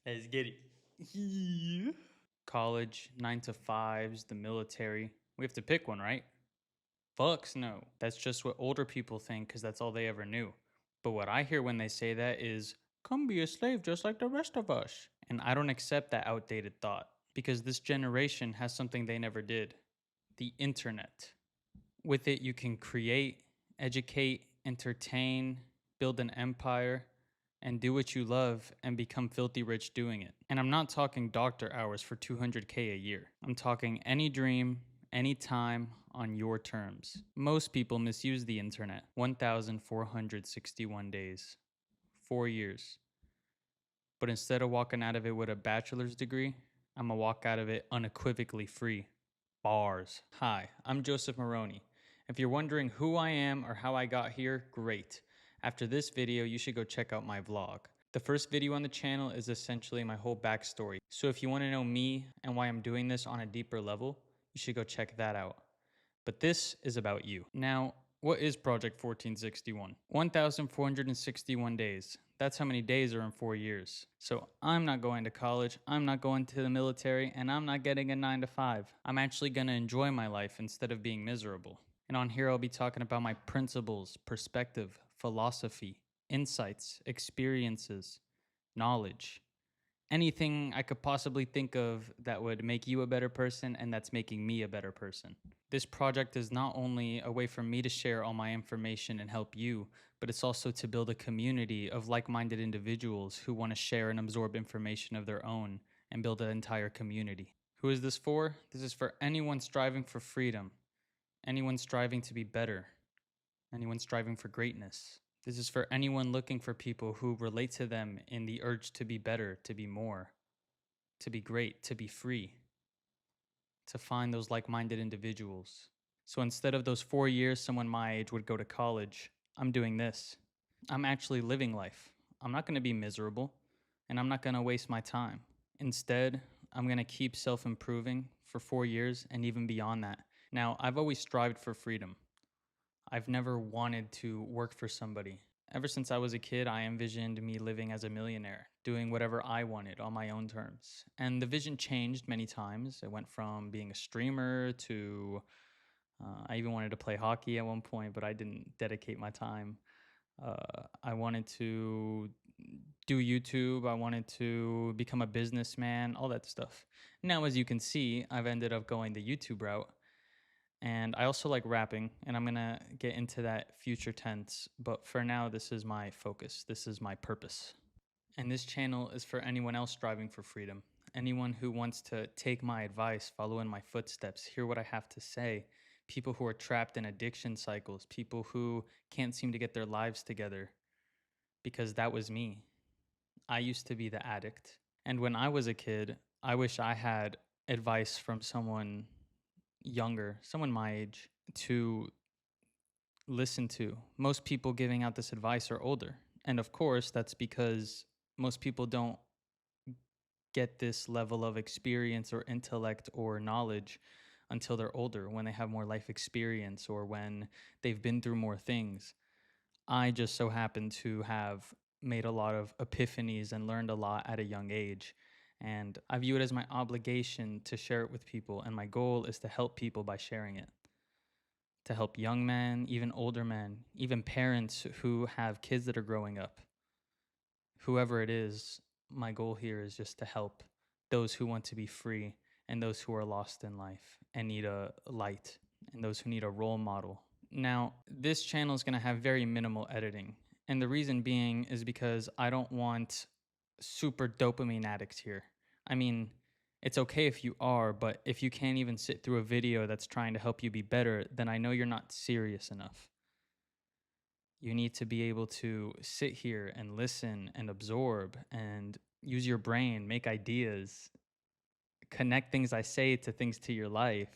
Let's get it. College, 9 to 5s, the military. We have to pick one, right? Fucks no. That's just what older people think because that's all they ever knew. But what I hear when they say that is, come be a slave just like the rest of us. And I don't accept that outdated thought because this generation has something they never did: the internet. With it, you can create, educate, entertain, build an empire, and do what you love and become filthy rich doing it. And I'm not talking doctor hours for 200K a year. I'm talking any dream, anytime, on your terms. Most people misuse the internet. 1,461 days. 4 years. But instead of walking out of it with a bachelor's degree, I'm gonna walk out of it unequivocally free. Bars. Hi, I'm Joseph Marrone. If you're wondering who I am or how I got here, great. After this video, you should go check out my vlog. The first video on the channel is essentially my whole backstory. So if you want to know me and why I'm doing this on a deeper level, you should go check that out. But this is about you. Now, what is Project 1461? 1,461 days. That's how many days are in 4 years. So I'm not going to college, I'm not going to the military, and I'm not getting a 9 to 5. I'm actually going to enjoy my life instead of being miserable. And on here, I'll be talking about my principles, perspective, philosophy, insights, experiences, knowledge, anything I could possibly think of that would make you a better person and that's making me a better person. This project is not only a way for me to share all my information and help you, but it's also to build a community of like-minded individuals who want to share and absorb information of their own and build an entire community. Who is this for? This is for anyone striving for freedom, anyone striving to be better, anyone striving for greatness. This is for anyone looking for people who relate to them in the urge to be better, to be more, to be great, to be free, to find those like-minded individuals. So instead of those 4 years someone my age would go to college, I'm doing this. I'm actually living life. I'm not going to be miserable, and I'm not going to waste my time. Instead, I'm going to keep self-improving for 4 years and even beyond that. Now, I've always strived for freedom. I've never wanted to work for somebody. Ever since I was a kid, I envisioned me living as a millionaire, doing whatever I wanted on my own terms. And the vision changed many times. It went from being a streamer to I even wanted to play hockey at one point, but I didn't dedicate my time. I wanted to do YouTube. I wanted to become a businessman, all that stuff. Now, as you can see, I've ended up going the YouTube route. And I also like rapping, and I'm gonna get into that future tense. But for now, this is my focus. This is my purpose. And this channel is for anyone else striving for freedom. Anyone who wants to take my advice, follow in my footsteps, hear what I have to say. People who are trapped in addiction cycles, people who can't seem to get their lives together. Because that was me. I used to be the addict. And when I was a kid, I wish I had advice from someone younger, someone my age, to listen to. Most people giving out this advice are older. And of course, that's because most people don't get this level of experience or intellect or knowledge until they're older, when they have more life experience or when they've been through more things. I just so happen to have made a lot of epiphanies and learned a lot at a young age. And I view it as my obligation to share it with people. And my goal is to help people by sharing it. To help young men, even older men, even parents who have kids that are growing up. Whoever it is, my goal here is just to help those who want to be free and those who are lost in life and need a light and those who need a role model. Now, this channel is going to have very minimal editing. And the reason being is because I don't want super dopamine addicts here. I mean, it's okay if you are, but if you can't even sit through a video that's trying to help you be better, then I know you're not serious enough. You need to be able to sit here and listen and absorb and use your brain, make ideas, connect things I say to things to your life,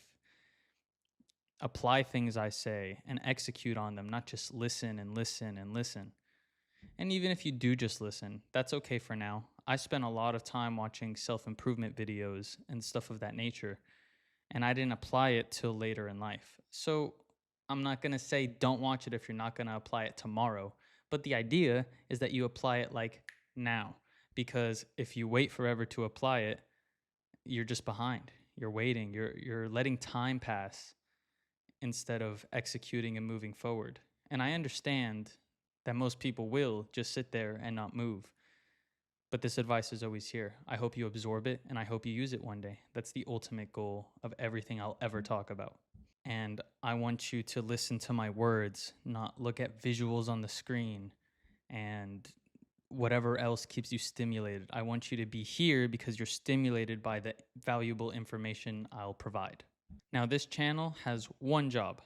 apply things I say and execute on them, not just listen and listen and listen. And even if you do just listen, that's okay for now. I spent a lot of time watching self-improvement videos and stuff of that nature, and I didn't apply it till later in life. So I'm not going to say don't watch it if you're not going to apply it tomorrow, but the idea is that you apply it like now. because if you wait forever to apply it, you're just behind. You're waiting. You're letting time pass instead of executing and moving forward. And I understand that most people will just sit there and not move. But this advice is always here. I hope you absorb it and I hope you use it one day. That's the ultimate goal of everything I'll ever talk about. And I want you to listen to my words, not look at visuals on the screen and whatever else keeps you stimulated. I want you to be here because you're stimulated by the valuable information I'll provide. Now, this channel has one job: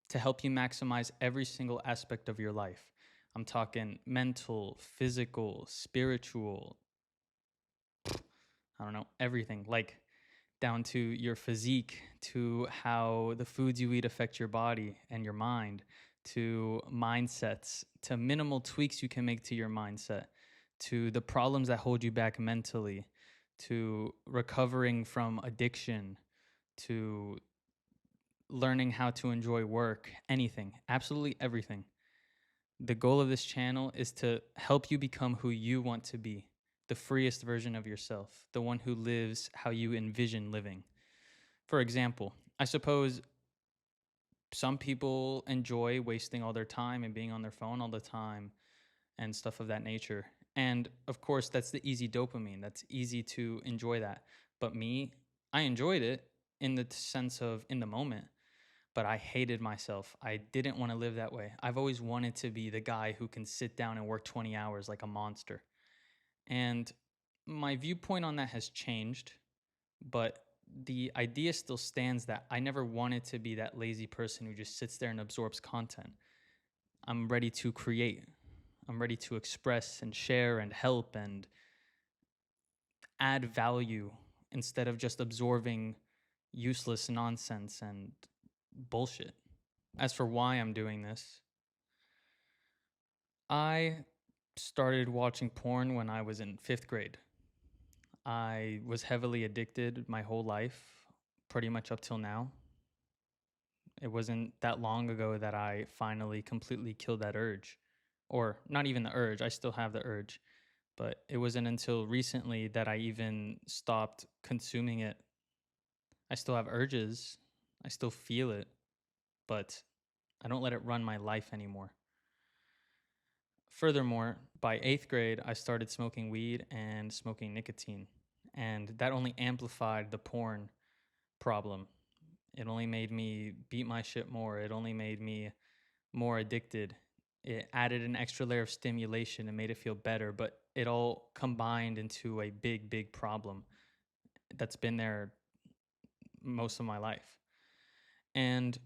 to help you maximize every single aspect of your life. I'm talking mental, physical, spiritual, I don't know, everything. Like down to your physique, to how the foods you eat affect your body and your mind, to mindsets, to minimal tweaks you can make to your mindset, to the problems that hold you back mentally, to recovering from addiction, to learning how to enjoy work, anything, absolutely everything. The goal of this channel is to help you become who you want to be, the freest version of yourself, the one who lives how you envision living. For example, I suppose some people enjoy wasting all their time and being on their phone all the time and stuff of that nature. And of course, that's the easy dopamine. That's easy to enjoy that. But me, I enjoyed it in the sense of in the moment, but I hated myself. I didn't want to live that way. I've always wanted to be the guy who can sit down and work 20 hours like a monster. And my viewpoint on that has changed, but the idea still stands that I never wanted to be that lazy person who just sits there and absorbs content. I'm ready to create. I'm ready to express and share and help and add value instead of just absorbing useless nonsense and bullshit. As for why I'm doing this, I started watching porn when I was in 5th grade. I was heavily addicted my whole life, pretty much up till now. It wasn't that long ago that I finally completely killed that urge. Or not even the urge, I still have the urge. But it wasn't until recently that I even stopped consuming it. I still have urges, I still feel it, but I don't let it run my life anymore. Furthermore, by 8th grade, I started smoking weed and smoking nicotine. And that only amplified the porn problem. It only made me beat my shit more. It only made me more addicted. It added an extra layer of stimulation and made it feel better, but it all combined into a big, big problem that's been there most of my life. And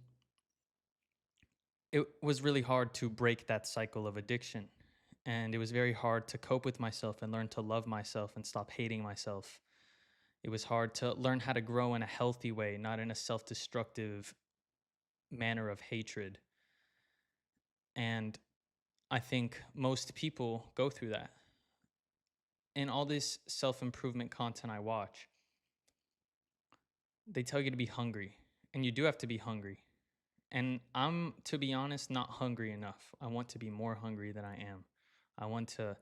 it was really hard to break that cycle of addiction. And it was very hard to cope with myself and learn to love myself and stop hating myself. It was hard to learn how to grow in a healthy way, not in a self destructive manner of hatred. And I think most people go through that. In all this self improvement content I watch, they tell you to be hungry, and you do have to be hungry. And I'm, to be honest, not hungry enough. I want to be more hungry than I am. I want to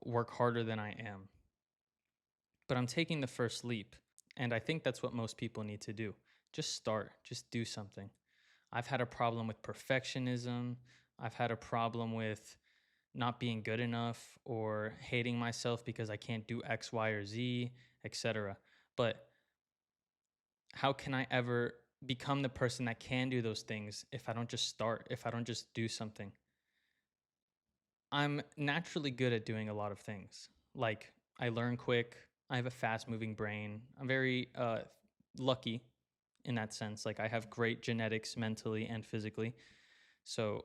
work harder than I am. But I'm taking the first leap. And I think that's what most people need to do. Just start, just do something. I've had a problem with perfectionism. I've had a problem with not being good enough or hating myself because I can't do X, Y, or Z, etc. But how can I ever become the person that can do those things if I don't just start, if I don't just do something? I'm naturally good at doing a lot of things. Like, I learn quick, I have a fast moving brain. I'm very lucky in that sense. Like, I have great genetics mentally and physically. So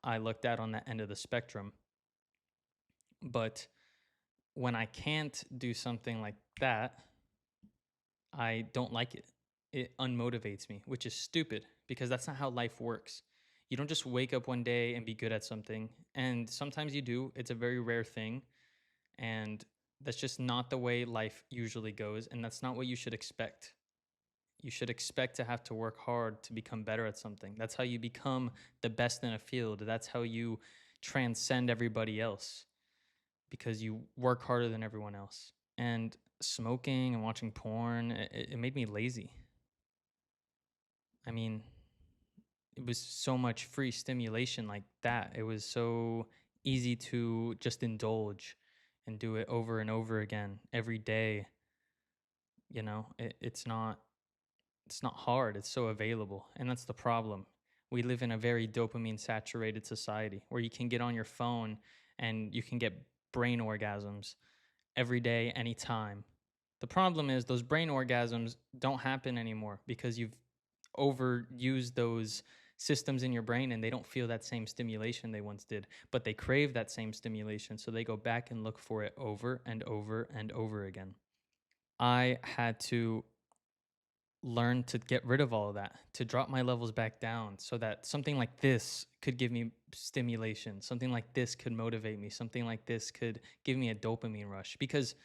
I looked at on that end of the spectrum. But when I can't do something like that, I don't like it. It unmotivates me, which is stupid because that's not how life works. You don't just wake up one day and be good at something. And sometimes you do. It's a very rare thing. And that's just not the way life usually goes. And that's not what you should expect. You should expect to have to work hard to become better at something. That's how you become the best in a field. That's how you transcend everybody else. because you work harder than everyone else. And smoking and watching porn, it made me lazy. I mean, it was so much free stimulation like that. It was so easy to just indulge and do it over and over again every day. It's not hard. It's so available. And that's the problem. We live in a very dopamine saturated society where you can get on your phone and you can get brain orgasms every day, anytime. The problem is those brain orgasms don't happen anymore because you've overused those systems in your brain and they don't feel that same stimulation they once did, but they crave that same stimulation. So they go back and look for it over and over and over again. I had to learn to get rid of all of that, to drop my levels back down so that something like this could give me stimulation, something like this could motivate me, something like this could give me a dopamine rush. Because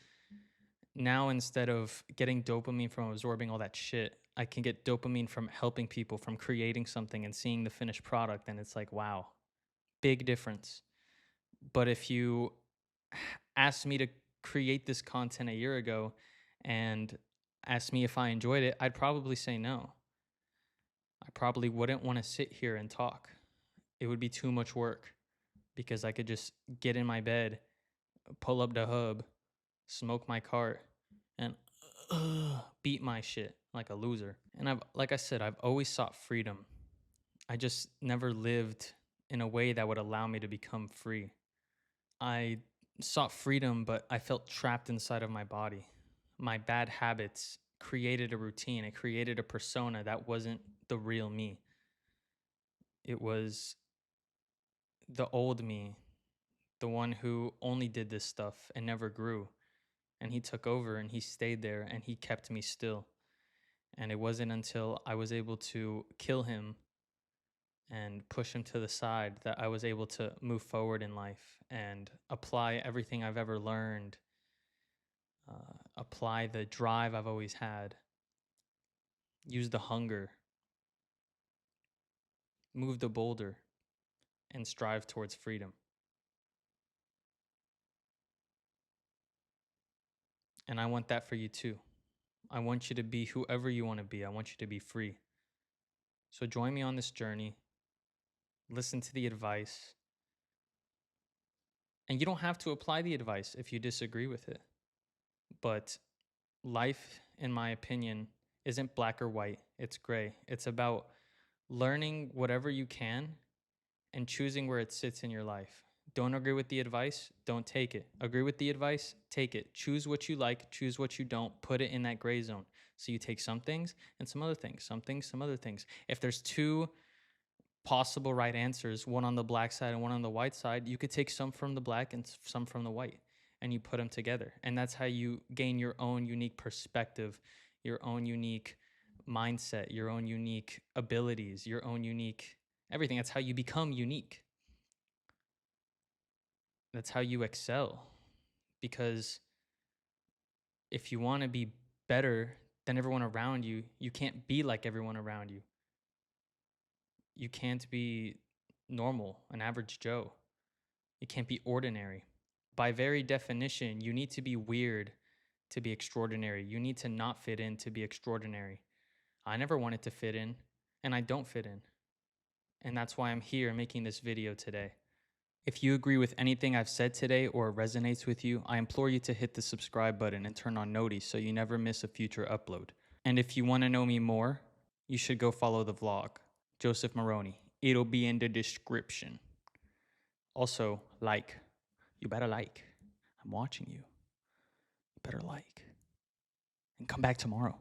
now instead of getting dopamine from absorbing all that shit, I can get dopamine from helping people, from creating something and seeing the finished product. And it's like, wow, big difference. But if you asked me to create this content a year ago and asked me if I enjoyed it, I'd probably say no. I probably wouldn't want to sit here and talk. It would be too much work because I could just get in my bed, pull up the hub, smoke my cart, and beat my shit like a loser. And like I said, I've always sought freedom. I just never lived in a way that would allow me to become free. I sought freedom, but I felt trapped inside of my body. My bad habits created a routine, it created a persona that wasn't the real me. It was the old me, the one who only did this stuff and never grew. And he took over and he stayed there and he kept me still. And it wasn't until I was able to kill him and push him to the side that I was able to move forward in life and apply everything I've ever learned, apply the drive I've always had, use the hunger, move the boulder, and strive towards freedom. And I want that for you too. I want you to be whoever you want to be. I want you to be free. So join me on this journey. Listen to the advice. And you don't have to apply the advice if you disagree with it. But life, in my opinion, isn't black or white, it's gray. It's about learning whatever you can and choosing where it sits in your life. Don't agree with the advice, don't take it. Agree with the advice, take it. Choose what you like, choose what you don't, put it in that gray zone. So you take some things and some other things, some things, some other things. If there's two possible right answers, one on the black side and one on the white side, you could take some from the black and some from the white, and you put them together. And that's how you gain your own unique perspective, your own unique mindset, your own unique abilities, your own unique everything. That's how you become unique. That's how you excel. Because if you want to be better than everyone around you, you can't be like everyone around you. You can't be normal, an average Joe. You can't be ordinary. By very definition, you need to be weird to be extraordinary. You need to not fit in to be extraordinary. I never wanted to fit in, and I don't fit in. And that's why I'm here making this video today. If you agree with anything I've said today or resonates with you, I implore you to hit the subscribe button and turn on noties so you never miss a future upload. And if you want to know me more, you should go follow the vlog, Joseph Marrone. It'll be in the description. Also, like. You better like. I'm watching you. You better like. And come back tomorrow.